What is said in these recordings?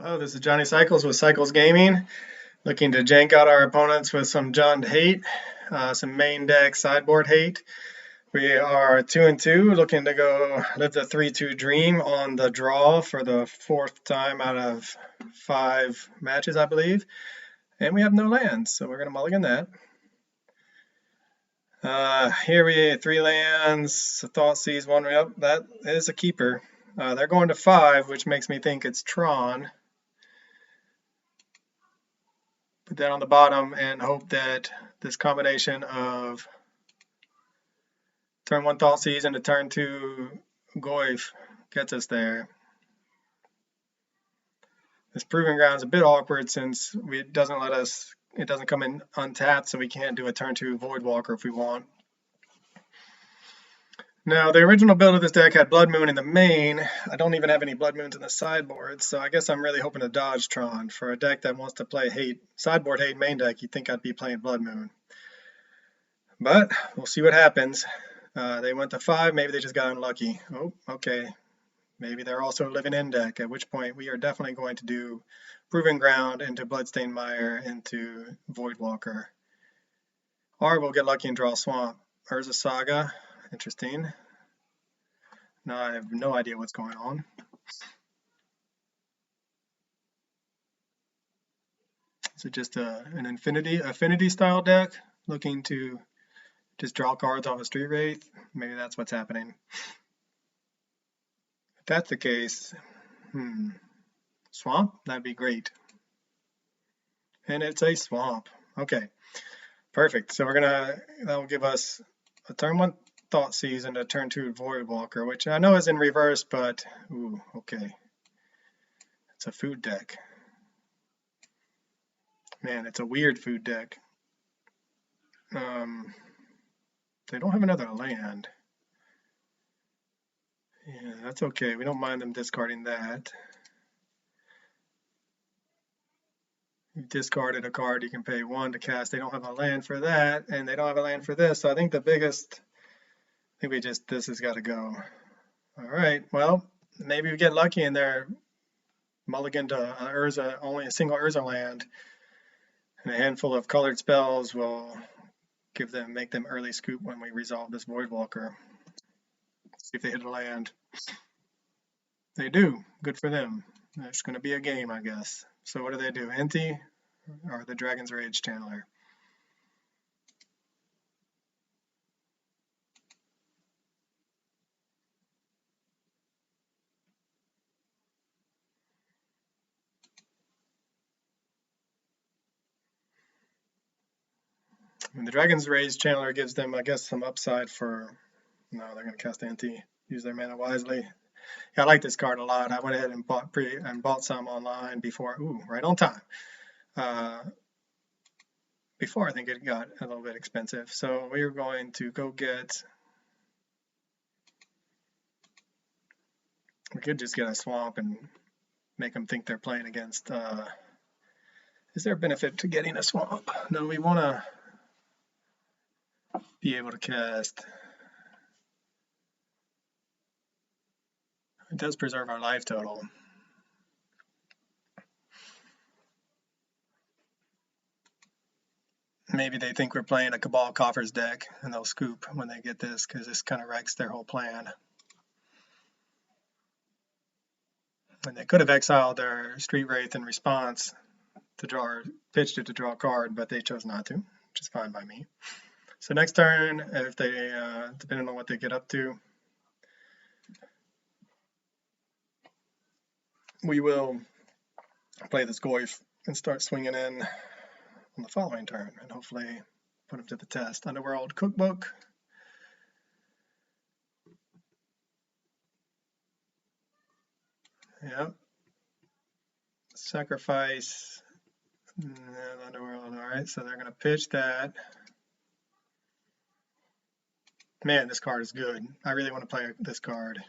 Hello, this is Johnny Cycles with Cycles Gaming, looking to jank out our opponents with some Jund hate, some main deck sideboard hate. We are 2-2, looking to go live the 3-2 dream on the draw for the fourth time out of 5 matches, I believe. And we have no lands, so we're going to mulligan that. Here we 3 lands, Thoughtseize, 1 up. That is a keeper. They're going to 5, which makes me think it's Tron. Put that on the bottom and hope that this combination of turn 1 Thoughtseize and a turn 2 Goyf gets us there. This Proving Ground is a bit awkward since it doesn't come in untapped, so we can't do a turn 2 Voidwalker if we want. Now, the original build of this deck had Blood Moon in the main. I don't even have any Blood Moons in the sideboard, so I guess I'm really hoping to dodge Tron. For a deck that wants to play hate, sideboard hate main deck, you'd think I'd be playing Blood Moon. But we'll see what happens. They went to 5, maybe they just got unlucky. Oh, okay. Maybe they're also living in deck, at which point we are definitely going to do Proving Ground into Bloodstained Mire into Voidwalker. Or we'll get lucky and draw Swamp. Urza Saga. Interesting. Now I have no idea what's going on. Is it just an affinity style deck looking to just draw cards off a Street Wraith? Maybe that's what's happening. If that's the case, Swamp? That'd be great. And it's a Swamp. Okay, perfect. So that will give us a turn 1 Thoughtseize and a turn 2 Voidwalker, which I know is in reverse, but ooh, okay. It's a food deck. Man, it's a weird food deck. They don't have another land. Yeah, that's okay. We don't mind them discarding that. You discarded a card, you can pay 1 to cast. They don't have a land for that, and they don't have a land for this. So I think this has got to go. All right, well, maybe we get lucky and they're mulligan to Urza, only a single Urza land, and a handful of colored spells will make them early scoop when we resolve this Voidwalker. See if they hit a land. They do. Good for them. It's going to be a game, I guess. So what do they do? Enti or the Dragon's Rage Channeler? And the Dragon's Rage Channeler gives them, I guess, some upside for... No, they're going to cast Enti. Use their mana wisely. Yeah, I like this card a lot. I went ahead and bought some online before. Ooh, right on time. Before I think it got a little bit expensive. So we are going to go get... We could just get a Swamp and make them think they're playing against... Is there a benefit to getting a Swamp? No, we want to be able to cast... It does preserve our life total. Maybe they think we're playing a Cabal Coffers deck, and they'll scoop when they get this, because this kind of wrecks their whole plan. And they could have exiled their Street Wraith in response to draw, or pitched it to draw a card, but they chose not to, which is fine by me. So next turn, if they, depending on what they get up to, we will play this Goyf and start swinging in on the following turn and hopefully put them to the test. Underworld Cookbook. Yep. Sacrifice. Underworld. All right, so they're going to pitch that. Man, this card is good. I really want to play this card.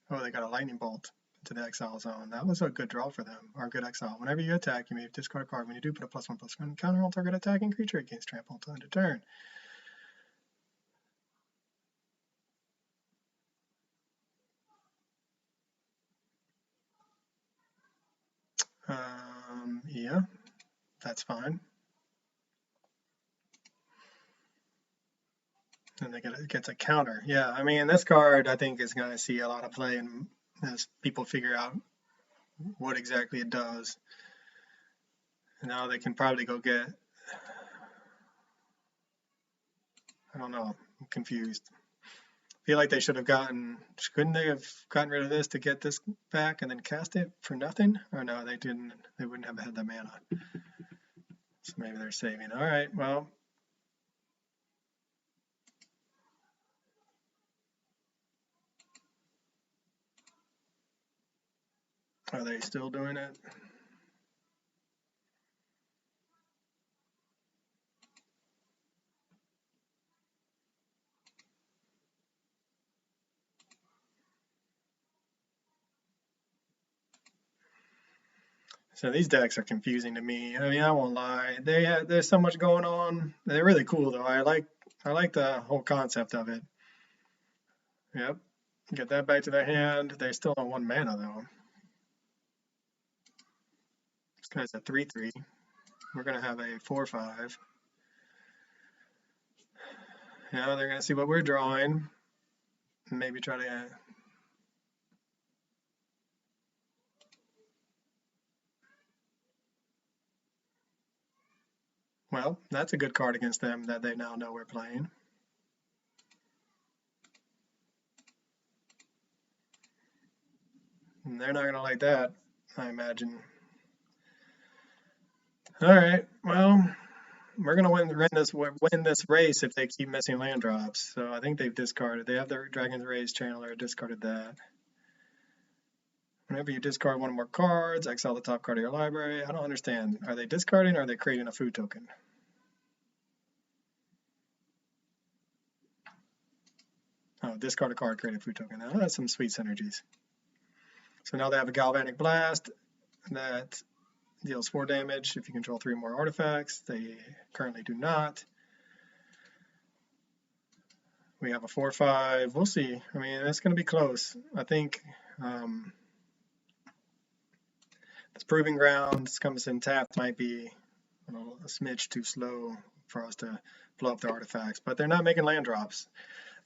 Oh, they got a Lightning Bolt to the exile zone. That was a good draw for them, or a good exile. Whenever you attack, you may discard a card. When you do, put a +1/+1 counter on target attacking creature against trample until end of turn. Yeah, that's fine. And it gets a counter. Yeah, I mean, this card I think is going to see a lot of play and as people figure out what exactly it does. And now they can probably go get, I don't know, I'm confused. I feel like they should have couldn't they have gotten rid of this to get this back and then cast it for nothing? Or no, they didn't, they wouldn't have had the mana. So maybe they're saving. All right, well. Are they still doing it? So these decks are confusing to me. I mean, I won't lie. There's so much going on. They're really cool though. I like the whole concept of it. Yep. Get that back to their hand. They're still on 1 mana though. This guy's a 3/3. We're gonna have a 4/5. Yeah, they're gonna see what we're drawing. And maybe try to. Well, that's a good card against them that they now know we're playing. And they're not gonna like that, I imagine. All right. Well, we're gonna win this race if they keep missing land drops. So I think they've discarded. They have their Dragon's Rage Channeler, discarded that. Whenever you discard one or more cards, exile the top card of your library. I don't understand. Are they discarding or are they creating a food token? Oh, discard a card, create a food token. Oh, that's some sweet synergies. So now they have a Galvanic Blast that deals 4 damage if you control 3 more artifacts. They currently do not. We have a 4/5. We'll see. I mean, it's going to be close. I think this Proving Grounds comes in tapped might be a smidge too slow for us to blow up the artifacts, but they're not making land drops.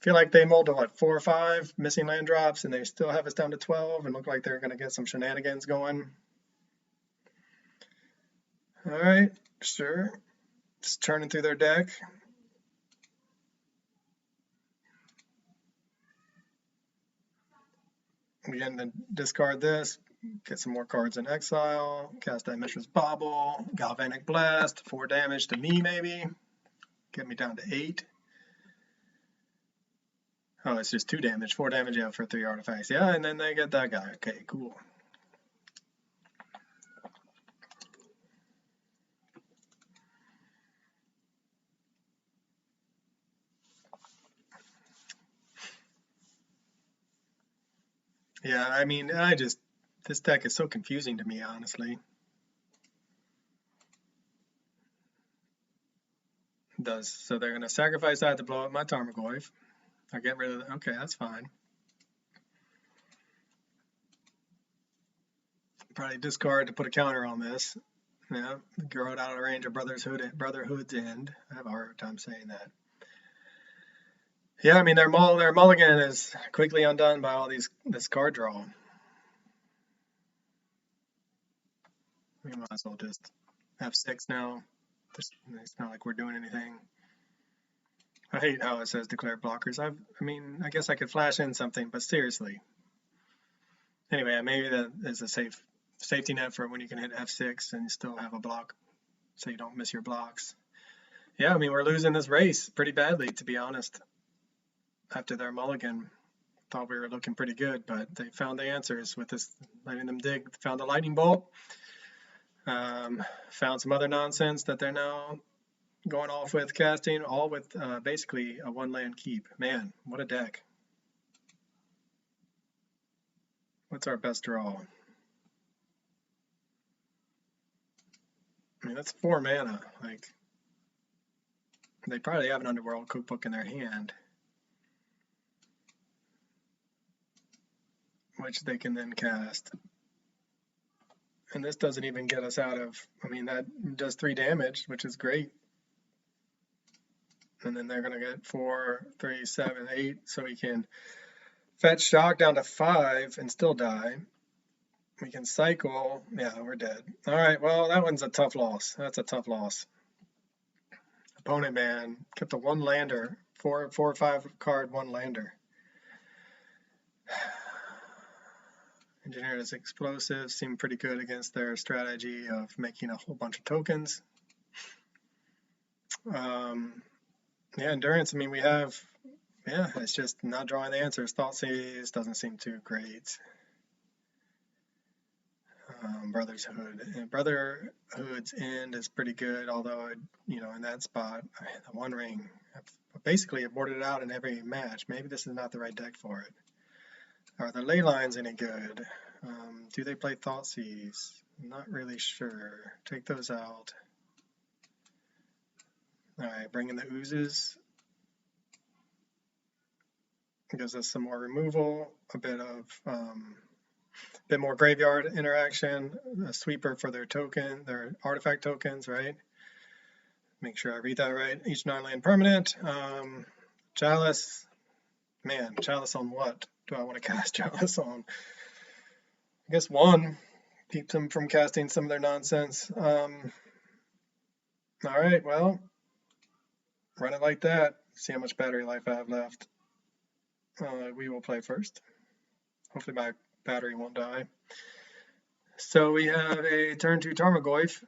I feel like they mulled to what, 4 or 5 missing land drops, and they still have us down to 12 and look like they're going to get some shenanigans going. All right, sure. Just turning through their deck. We end to discard this, get some more cards in exile, cast that Mishra's Bauble, Galvanic Blast, 4 damage to me maybe, get me down to 8. Oh, it's just 2 damage, 4 damage, yeah, for 3 artifacts. Yeah, and then they get that guy. Okay, cool. Yeah, I mean, this deck is so confusing to me, honestly. It does. So they're going to sacrifice that to blow up my Tarmogoyf. Or get rid of it. Okay, that's fine. Probably discard to put a counter on this. Yeah, grow it out of range of Brotherhood's End. I have a hard time saying that. Yeah, I mean their mulligan is quickly undone by all this card draw. We might as well just have 6 now. It's not like we're doing anything. I hate how it says declare blockers. I mean, I guess I could flash in something, but seriously. Anyway, maybe that is a safety net for when you can hit F6 and still have a block, so you don't miss your blocks. Yeah, I mean, we're losing this race pretty badly, to be honest. After their mulligan, thought we were looking pretty good, but they found the answers with this, letting them dig, found the lightning bolt, found some other nonsense that they're now going off with casting, all with basically a 1-land keep. Man, what a deck. What's our best draw? I mean, that's 4 mana. Like, they probably have an Underworld Cookbook in their hand, which they can then cast. And this doesn't even get us out of, I mean, that does 3 damage, which is great. And then they're going to get 4, 3, 7, 8, so we can fetch shock down to 5 and still die. We can cycle. Yeah, we're dead. All right, well, that one's a tough loss. That's a tough loss. Opponent man kept a 1 lander, 4 or 5 card 1 lander. Engineered as explosives seem pretty good against their strategy of making a whole bunch of tokens. Yeah, endurance. I mean, we have, yeah, it's just not drawing the answers. Thoughtseize doesn't seem too great. Brotherhood's end is pretty good, although, you know, in that spot, the One Ring, I've basically aborted it out in every match. Maybe this is not the right deck for it. Are the ley lines any good? Do they play Thoughtseize? I'm not really sure. Take those out. Alright, bring in the oozes. It gives us some more removal, a bit more graveyard interaction, a sweeper for their token, their artifact tokens, right? Make sure I read that right. Each non-land permanent. Chalice. Man, Chalice on what do I want to cast Chalice on? I guess 1. Keeps them from casting some of their nonsense. Alright, well, run it like that. See how much battery life I have left. We will play first. Hopefully my battery won't die. So we have a turn 2 Tarmogoyf.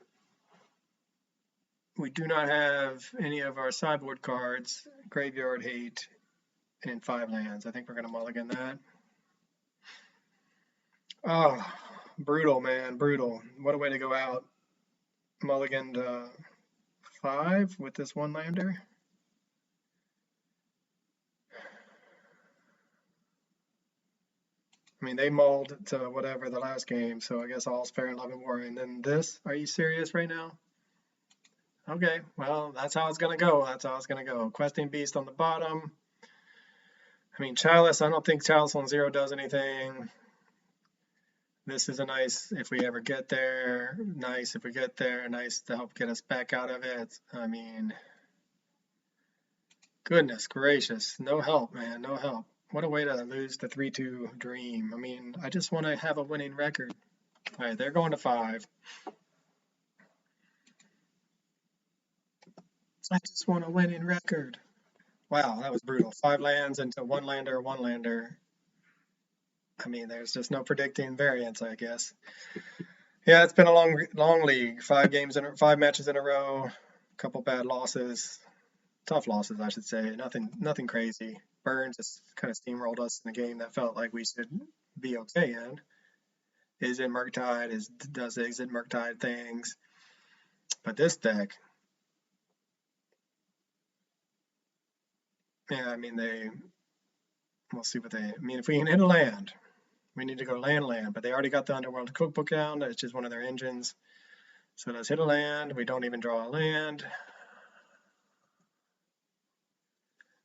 We do not have any of our sideboard cards, Graveyard Hate, and 5 lands. I think we're going to mulligan that. Oh, brutal, man, brutal. What a way to go out. Mulliganed 5 with this 1 lander. I mean, they mulled to whatever the last game, so I guess all's fair in love and war. And then this, are you serious right now? Okay, well, that's how it's going to go. That's how it's going to go. Questing Beast on the bottom. I mean, Chalice, I don't think Chalice on 0 does anything. This is a nice, if we ever get there, nice if we get there, nice to help get us back out of it. I mean, goodness gracious, no help, man, no help. What a way to lose the 3-2 dream. I mean, I just want to have a winning record. All right, they're going to 5. I just want a winning record. Wow, that was brutal. 5 lands into 1 lander, 1 lander. I mean, there's just no predicting variance, I guess. Yeah, it's been a long league. 5 matches in a row. A couple bad losses. Tough losses, I should say. Nothing crazy. Burns just kind of steamrolled us in a game that felt like we should be okay in. Is in Murktide, does exit Murktide things. But this deck, yeah, I mean, we'll see what I mean, if we can hit a land, we need to go land, but they already got the Underworld Cookbook out. It's just one of their engines. So let's hit a land. We don't even draw a land.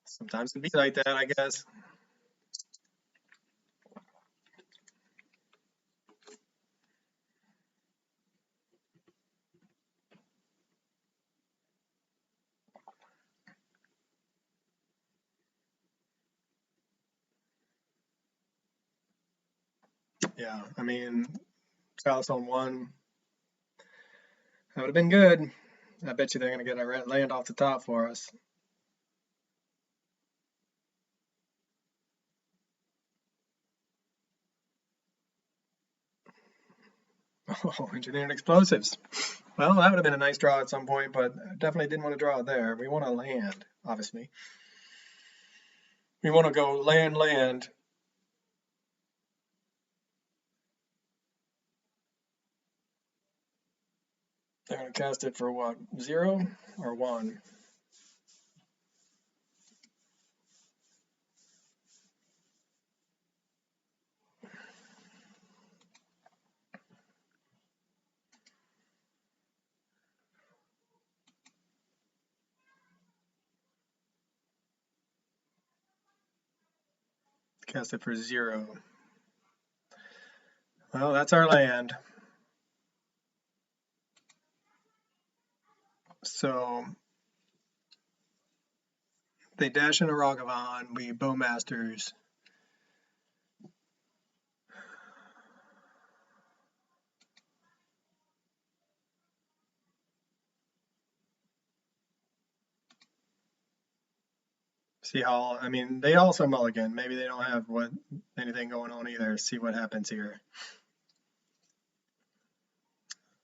Sometimes it be like that, I guess. Yeah, I mean, Chalice on 1. That would have been good. I bet you they're going to get a land off the top for us. Oh, engineered explosives. Well, that would have been a nice draw at some point, but definitely didn't want to draw it there. We want to land, obviously. We want to go land. They're going to cast it for what, 0 or 1? Cast it for 0. Well, that's our land. So they dash in a Ragavan, we Bowmasters. See how, I mean, they also mulligan. Maybe they don't have anything going on either. See what happens here.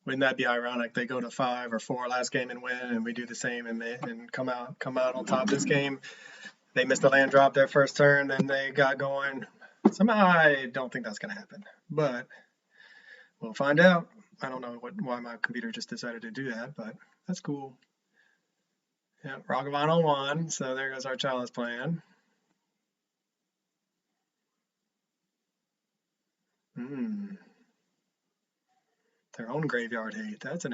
Wouldn't that be ironic? They go to 5 or 4 last game and win, and we do the same and come out on top this game. They missed a land drop their first turn, then they got going. Somehow I don't think that's going to happen, but we'll find out. I don't know why my computer just decided to do that, but that's cool. Yeah, Ragavan on 1, so there goes our chalice plan. Their own graveyard hate. That's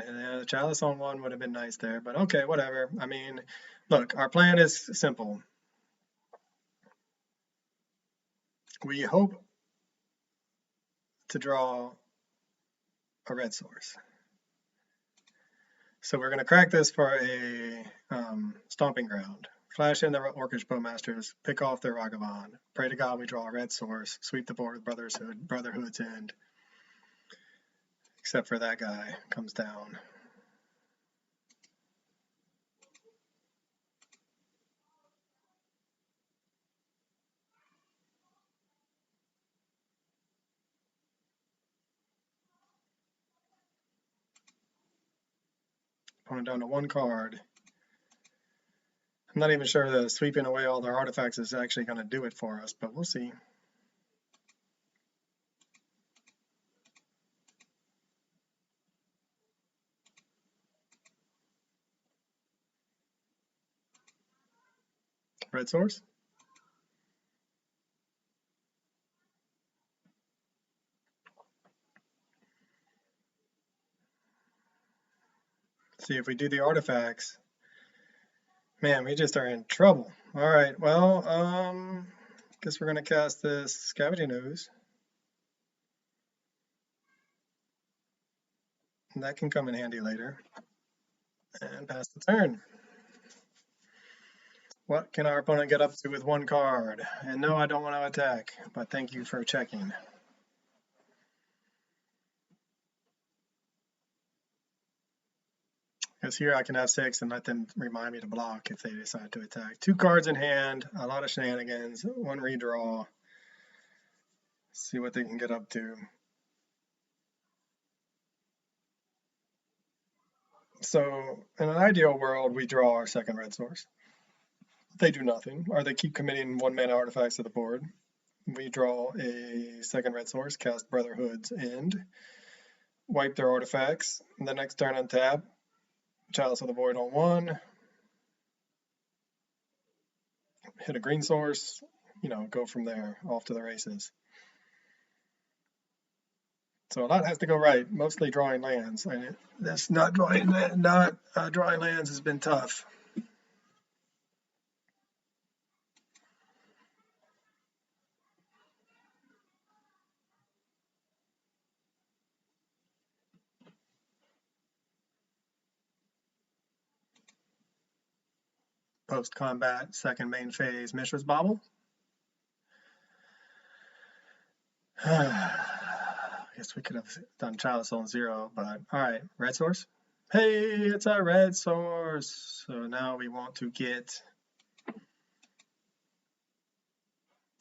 chalice on 1 would have been nice there, but okay, whatever. I mean, look, our plan is simple. We hope to draw a red source. So we're going to crack this for a stomping ground. Flash in the Orcish Bowmasters, pick off their Ragavan. Pray to God we draw a red source, sweep the board with Brotherhood's End. Except for that guy comes down. Opponent down to 1 card. I'm not even sure that sweeping away all their artifacts is actually going to do it for us, but we'll see. Red source. See if we do the artifacts. Man, we just are in trouble. All right, well, guess we're going to cast this Scavenging Ooze. And that can come in handy later. And pass the turn. What can our opponent get up to with 1 card? And no, I don't want to attack, but thank you for checking. Because here I can have 6 and let them remind me to block if they decide to attack. 2 cards in hand, a lot of shenanigans, 1 redraw. See what they can get up to. So in an ideal world, we draw our second red source. They do nothing, or they keep committing 1 mana artifacts to the board. We draw a second red source, cast Brotherhood's End, wipe their artifacts. The next turn untap, Chalice of the Void on 1, hit a green source, go from there, off to the races. So a lot has to go right, mostly drawing lands. That's not drawing lands has been tough. Post-combat, second main phase, Mishra's Bauble. I guess we could have done Chalice on 0, but alright, red source. Hey, it's a red source. So now we want to get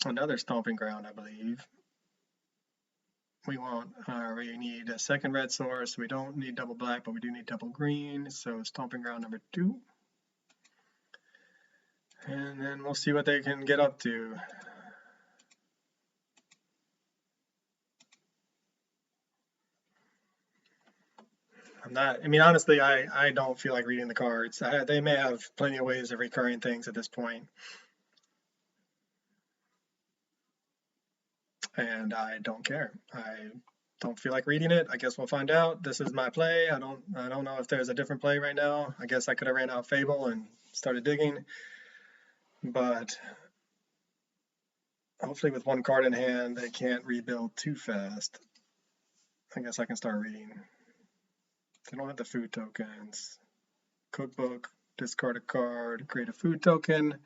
another stomping ground, I believe. We need a second red source. We don't need double black, but we do need double green. So stomping ground number 2. And then we'll see what they can get up to. Honestly, I don't feel like reading the cards. They may have plenty of ways of recurring things at this point. And I don't care. I don't feel like reading it. I guess we'll find out. This is my play. I don't know if there's a different play right now. I guess I could have ran out Fable and started digging. But hopefully with 1 card in hand, they can't rebuild too fast. I guess I can start reading. They don't have the food tokens. Cookbook, discard a card, create a food token.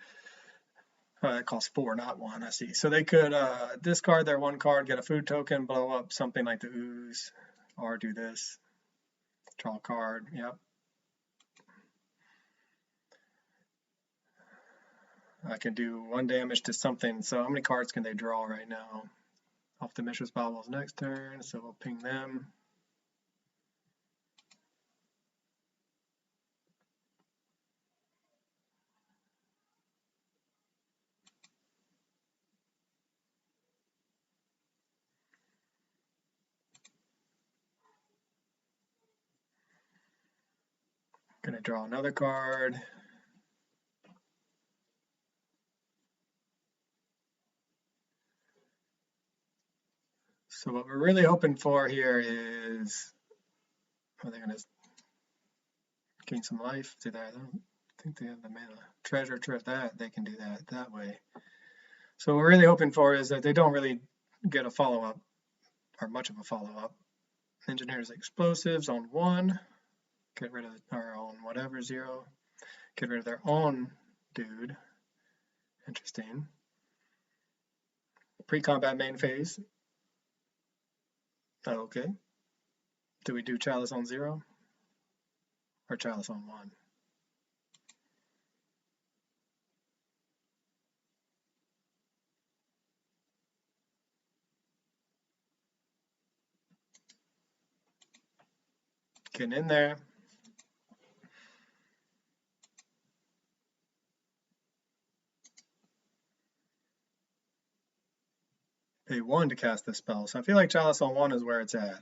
It costs 4, not 1, I see. So they could discard their 1 card, get a food token, blow up something like the ooze, or do this. Draw a card, yep. I can do 1 damage to something. So how many cards can they draw right now? Off the Mishra's Baubles next turn, so we'll ping them. Gonna draw another card. So what we're really hoping for here is, are they gonna gain some life? I don't think they have the mana. Treasure that, they can do that way. So what we're really hoping for is that they don't really get a follow-up, or much of a follow-up. Engineers explosives on 1. Get rid of our own whatever 0. Get rid of their own dude. Interesting. Pre-combat main phase. Okay. Do we do Chalice on 0? Or Chalice on 1? Getting in there. Pay 1 to cast this spell. So I feel like Chalice on 1 is where it's at.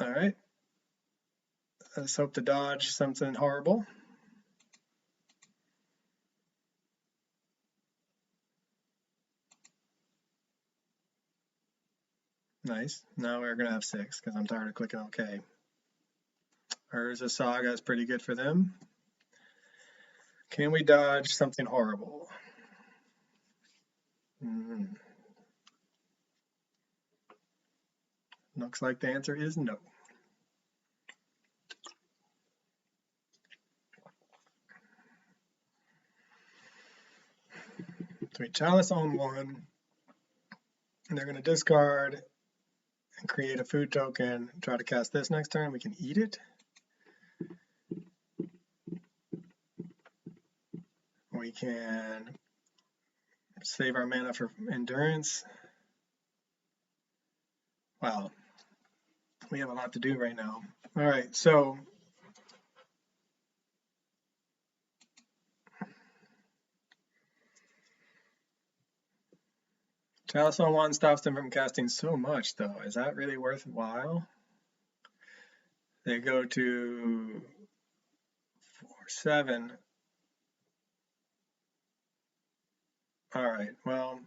Alright. Let's hope to dodge something horrible. Nice. Now we're going to have 6 because I'm tired of clicking OK. Urza Saga is pretty good for them. Can we dodge something horrible? Looks like the answer is no. So we Chalice on 1, and they're going to discard and create a food token, try to cast this next turn. We can eat it. We can save our mana for endurance. Wow, we have a lot to do right now. All right, so Chalice on 1 stops them from casting so much, though. Is that really worthwhile? They go to 4/7. All right, well,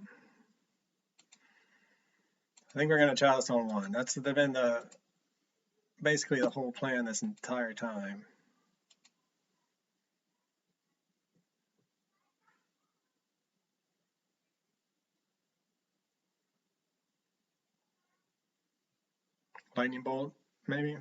I think we're going to Chalice on 1. That's been basically the whole plan this entire time. Lightning Bolt, maybe?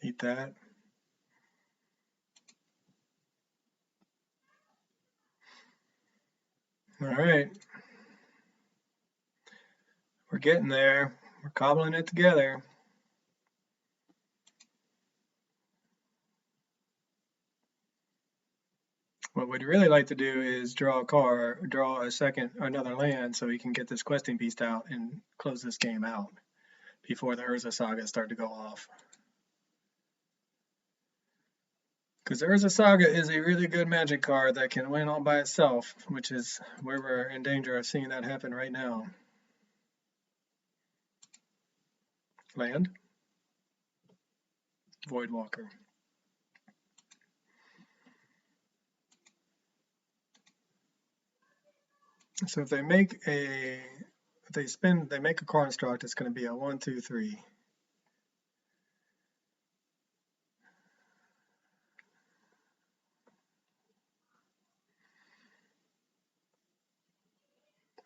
Eat that. All right. We're getting there. We're cobbling it together. What we'd really like to do is draw another land so we can get this questing beast out and close this game out before the Urza Saga start to go off. Because the Urza Saga is a really good magic card that can win all by itself, which is where we're in danger of seeing that happen right now. Land. Voidwalker. So if they make a they make a construct, it's going to be a 1, 2, 3.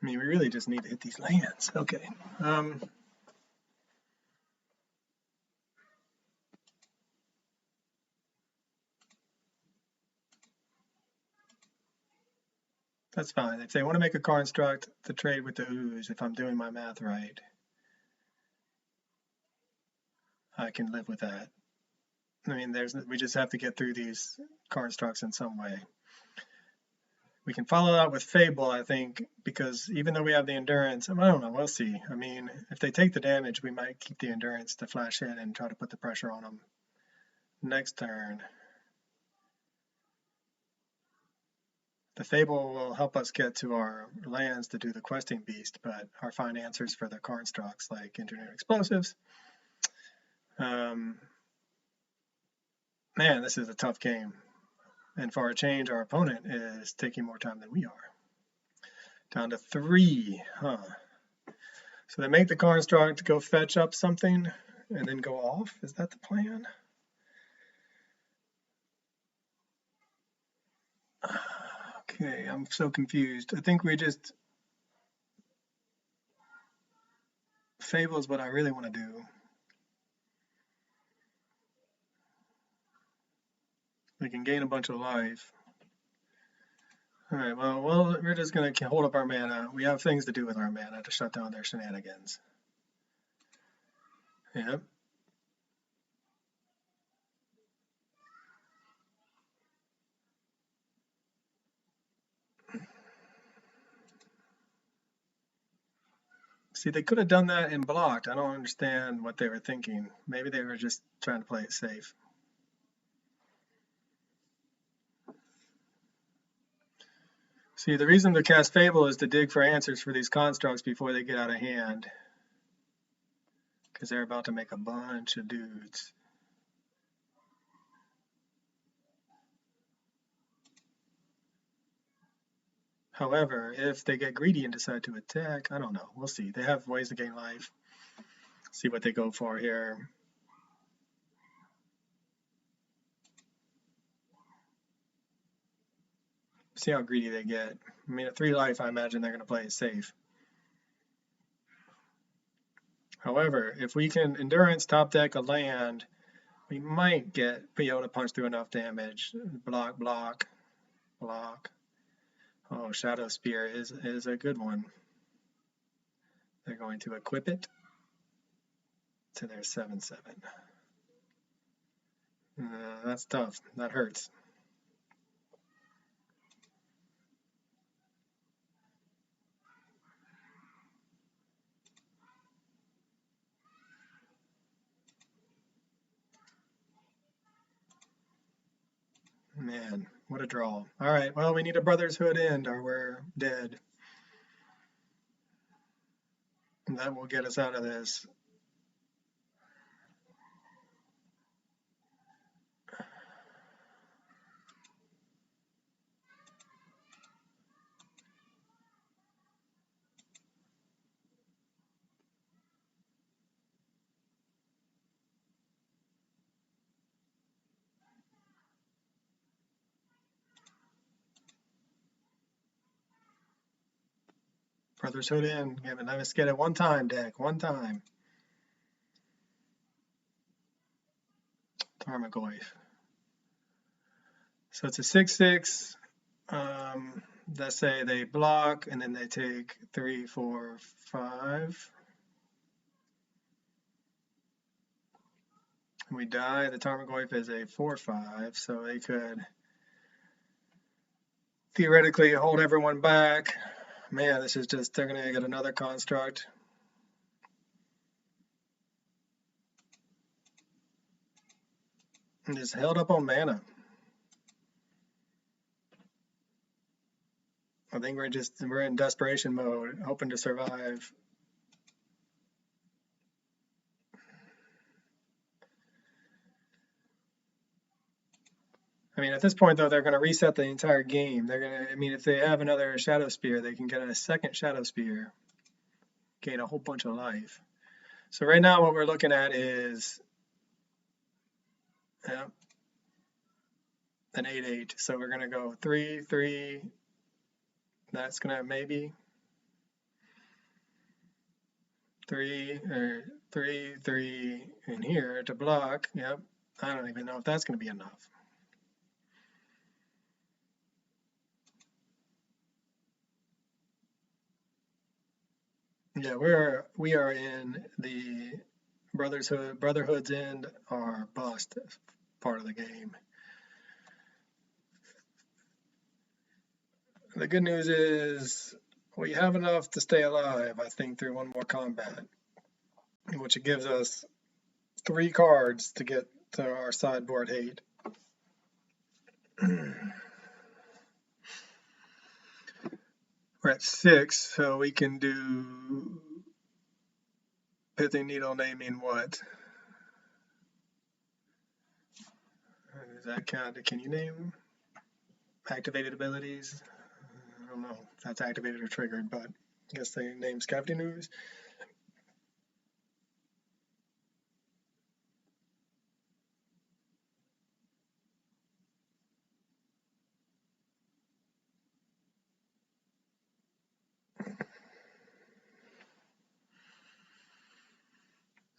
I mean, we really just need to hit these lands. Okay. That's fine. If they want to make a construct to trade with the ooze, if I'm doing my math right, I can live with that. I mean, we just have to get through these constructs in some way. We can follow that with Fable, I think, because even though we have the endurance, I don't know, we'll see. I mean, if they take the damage, we might keep the endurance to flash in and try to put the pressure on them. Next turn. The Fable will help us get to our lands to do the questing beast, but our fine answers for the constructs like engineered explosives. Man, this is a tough game. And for a change, our opponent is taking more time than we are. Down to 3, huh? So they make the construct, go fetch up something, and then go off? Is that the plan? Okay, I'm so confused. I think we just... Fable is what I really want to do. We can gain a bunch of life. Alright, well, we're just going to hold up our mana. We have things to do with our mana to shut down their shenanigans. Yep. See, they could have done that and blocked. I don't understand what they were thinking. Maybe they were just trying to play it safe. See, the reason to cast Fable is to dig for answers for these constructs before they get out of hand. Because they're about to make a bunch of dudes. However, if they get greedy and decide to attack, I don't know. We'll see. They have ways to gain life. See what they go for here. See how greedy they get. I mean, at 3 life, I imagine they're going to play it safe. However, if we can endurance top deck a land, we might be able to punch through enough damage. Block, block, block. Oh, Shadow Spear is a good one. They're going to equip it to their 7/7. That's tough. That hurts. Man, what a draw. All right, well, we need a Brother's Hood end or we're dead. And that will get us out of this. Brother's Hood in. Let us get it one time, deck. One time. Tarmogoyf. So it's a 6/6. Let's say they block and then they take 3, 4, 5. And we die. The Tarmogoyf is a 4/5, so they could theoretically hold everyone back. Man, this is just, they're going to get another construct. And just held up on mana. I think we're in desperation mode, hoping to survive. I mean, at this point, though, they're going to reset the entire game. They're going to, I mean, if they have another Shadow Spear, they can get a second Shadow Spear, gain a whole bunch of life. So right now, what we're looking at is an 8/8. So we're going to go 3, 3. That's going to maybe 3 or 3, 3 in here to block. Yep. I don't even know if that's going to be enough. Yeah, we are in the Brotherhood's End or bust part of the game. The good news is we have enough to stay alive, I think, through one more combat, which gives us 3 cards to get to our sideboard hate. We're at 6, so we can do Pithing Needle naming what? Does that count? Can you name activated abilities? I don't know if that's activated or triggered, but I guess they name Scavenging Ooze.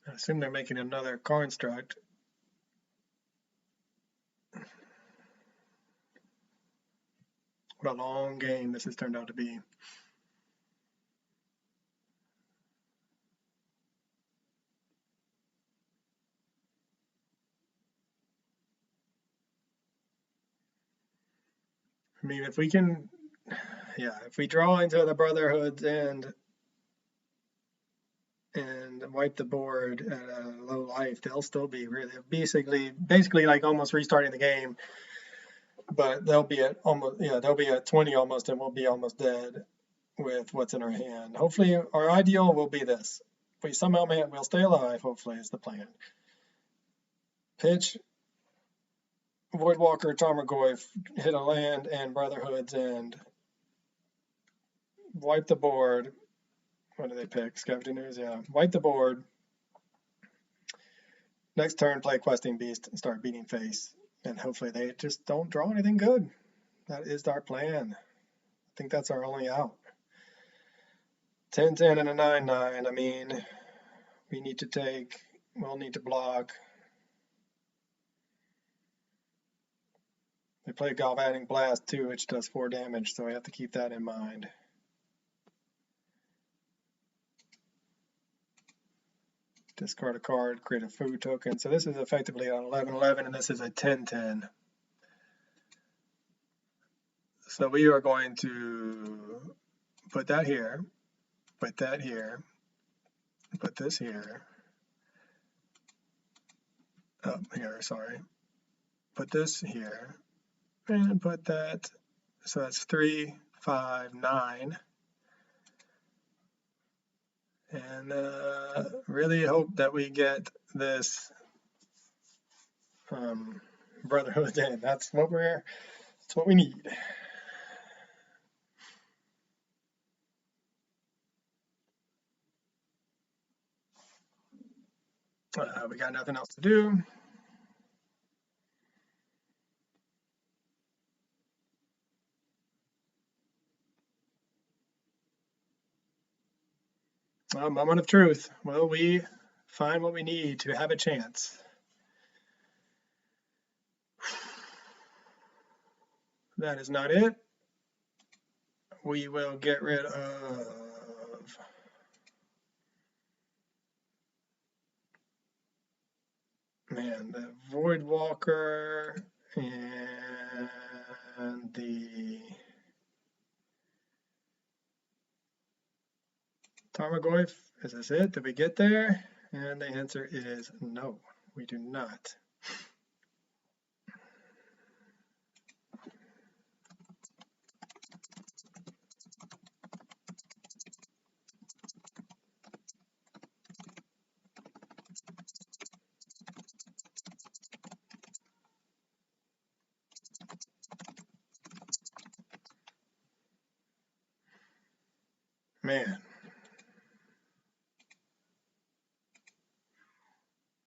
I assume they're making another construct. What a long game this has turned out to be. I mean, if we can, yeah, if we draw into the Brotherhood's End and wipe the board at a low life, they'll still be really basically like almost restarting the game. But they'll be at almost, yeah, they'll be at 20 almost, and we'll be almost dead with what's in our hand. Hopefully, our ideal will be this. If we somehow we'll stay alive, hopefully, is the plan. Pitch, Voidwalker, Tarmogoyf, hit a land and Brotherhood's End. Wipe the board. What do they pick? Scavenging Ooze, yeah. Wipe the board. Next turn, play Questing Beast and start beating face. And hopefully they just don't draw anything good. That is our plan. I think that's our only out. 10-10 and a 9-9. I mean, we'll need to block. They play Galvanic Blast too, which does 4 damage, so we have to keep that in mind. Discard a card, create a food token. So this is effectively an 11-11, and this is a 10-10. So we are going to put that here, put that here, put this here, up here, sorry. Put this here, and put that, so that's 3, 5, 9. And really hope that we get this Brotherhood in. That's what we need. We got nothing else to do. Moment of truth. Will we find what we need to have a chance? That is not it. We will get rid of the Voidwalker and the Tarmogoyf. Is this it? Did we get there? And the answer is no, we do not. Man,